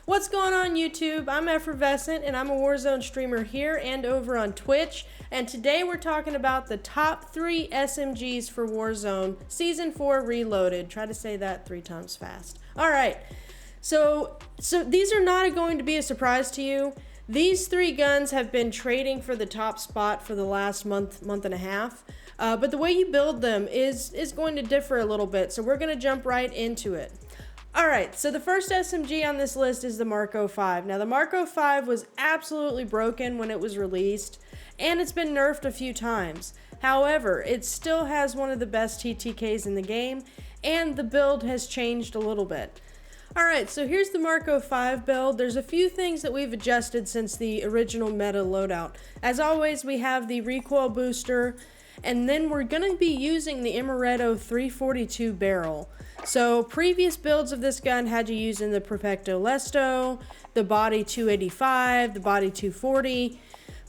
What's going on YouTube? I'm Effervescent and I'm a Warzone streamer here and over on Twitch. And today we're talking about the top 3 SMGs for Warzone Season 4 Reloaded. Try to say that 3 times fast. Alright, so these are not going to be a surprise to you. These 3 guns have been trading for the top spot for the last month and a half. But the way you build them is going to differ a little bit, so we're going to jump right into it. Alright, so the first SMG on this list is the Marco 5. Now the Marco 5 was absolutely broken when it was released, and it's been nerfed a few times. However, it still has one of the best TTKs in the game, and the build has changed a little bit. Alright, so here's the Marco 5 build. There's a few things that we've adjusted since the original meta loadout. As always, we have the recoil booster, and then we're going to be using the Armageddon 342 barrel. So previous builds of this gun had you using the Perfecto Lesto, the body 285, the body 240,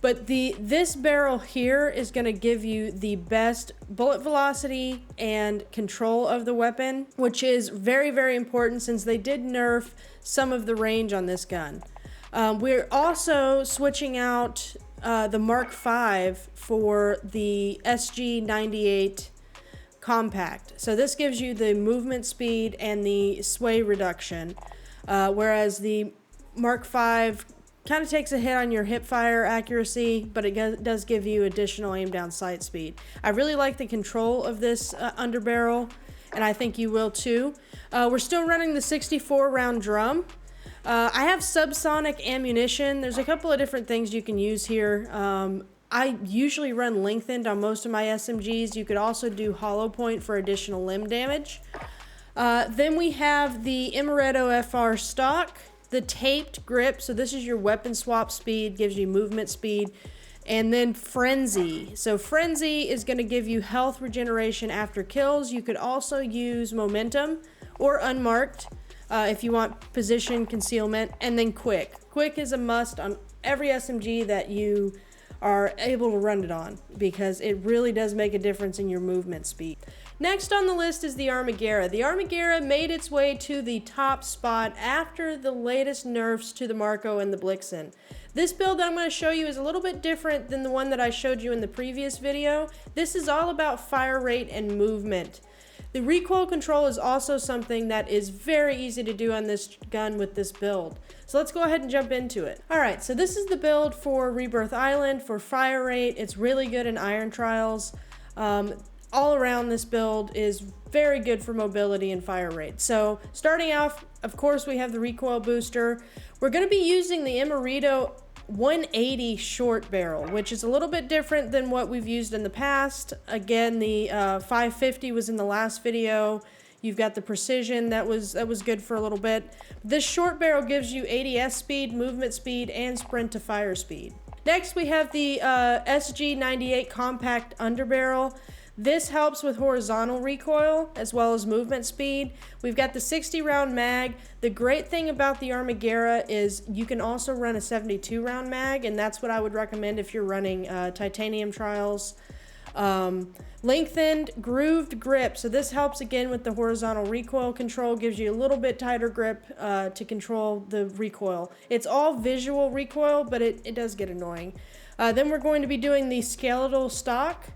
but this barrel here is going to give you the best bullet velocity and control of the weapon, which is very, very important since they did nerf some of the range on this gun. We're also switching out the Mark V for the SG98 compact. So this gives you the movement speed and the sway reduction, whereas the Mark V kind of takes a hit on your hip fire accuracy, but it does give you additional aim down sight speed. I really like the control of this underbarrel, and I think you will too. We're still running the 64 round drum. I have subsonic ammunition. There's a couple of different things you can use here. I usually run lengthened on most of my SMGs. You could also do hollow point for additional limb damage. Then we have the Armageddon FR stock, the taped grip. So this is your weapon swap speed, gives you movement speed. And then Frenzy. So Frenzy is going to give you health regeneration after kills. You could also use momentum or unmarked if you want position concealment. And then Quick. Quick is a must on every SMG that you are able to run it on, because it really does make a difference in your movement speed. Next on the list is the Armageddon. The Armageddon made its way to the top spot after the latest nerfs to the Marco and the Blixen. This build that I'm going to show you is a little bit different than the one that I showed you in the previous video. This is all about fire rate and movement. The recoil control is also something that is very easy to do on this gun with this build. So let's go ahead and jump into it. Alright, so this is the build for Rebirth Island for fire rate. It's really good in Iron Trials. All around, this build is very good for mobility and fire rate. So starting off, of course, we have the recoil booster. We're going to be using the Armageddon 180 short barrel, which is a little bit different than what we've used in the past. Again, the 550 was in the last video. You've got the precision that was good for a little bit. This short barrel gives you ADS speed, movement speed, and sprint to fire speed. Next, we have the SG98 compact underbarrel. This helps with horizontal recoil as well as movement speed. We've got the 60 round mag. The great thing about the Armageddon is you can also run a 72 round mag, and that's what I would recommend if you're running titanium trials. Lengthened grooved grip. So this helps again with the horizontal recoil control, gives you a little bit tighter grip to control the recoil. It's all visual recoil, but it does get annoying. Then we're going to be doing the skeletal stock.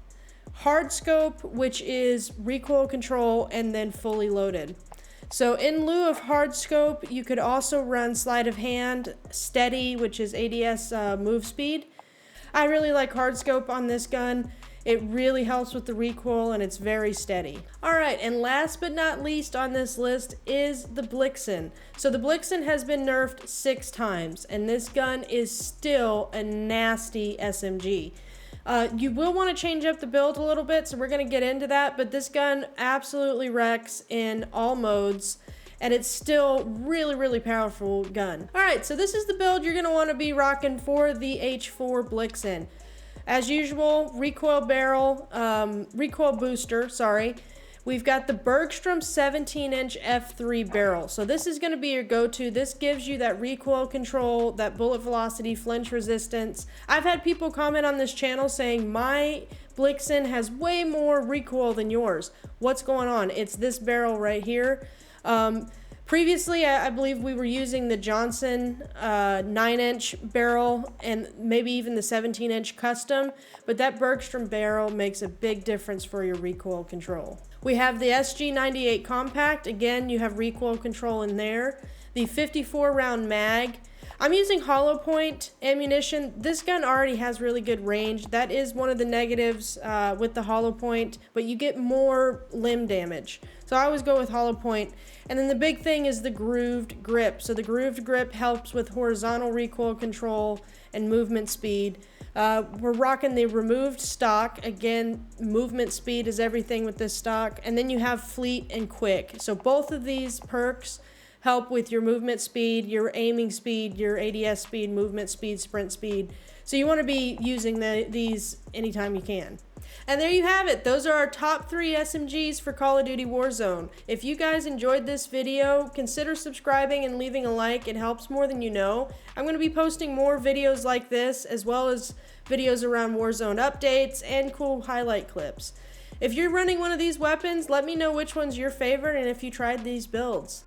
Hard scope, which is recoil control and then fully loaded. So in lieu of hard scope, you could also run sleight of hand, steady, which is ADS move speed. I really like hard scope on this gun. It really helps with the recoil and it's very steady. Alright, and last but not least on this list is the Blixen. So the Blixen has been nerfed 6 times, and this gun is still a nasty SMG. You will want to change up the build a little bit, so we're going to get into that, but this gun absolutely wrecks in all modes, and it's still really, really powerful gun. Alright, so this is the build you're going to want to be rocking for the H4 Blixen. As usual, recoil booster, sorry. We've got the Bergstrom 17-inch F3 barrel. So this is going to be your go-to. This gives you that recoil control, that bullet velocity, flinch resistance. I've had people comment on this channel saying my Blixen has way more recoil than yours. What's going on? It's this barrel right here. Previously, I believe we were using the Johnson 9-inch barrel and maybe even the 17-inch custom, but that Bergstrom barrel makes a big difference for your recoil control. We have the SG98 compact. Again, you have recoil control in there. The 54 round mag. I'm using hollow point ammunition. This gun already has really good range. That is one of the negatives with the hollow point, but you get more limb damage. So I always go with hollow point. And then the big thing is the grooved grip. So the grooved grip helps with horizontal recoil control and movement speed. We're rocking the removed stock. Again, movement speed is everything with this stock. And then you have fleet and quick. So both of these perks help with your movement speed, your aiming speed, your ADS speed, movement speed, sprint speed. So you want to be using these anytime you can. And there you have it. Those are our top 3 SMGs for Call of Duty Warzone. If you guys enjoyed this video, consider subscribing and leaving a like. It helps more than you know. I'm going to be posting more videos like this, as well as videos around Warzone updates and cool highlight clips. If you're running one of these weapons, let me know which one's your favorite and if you tried these builds.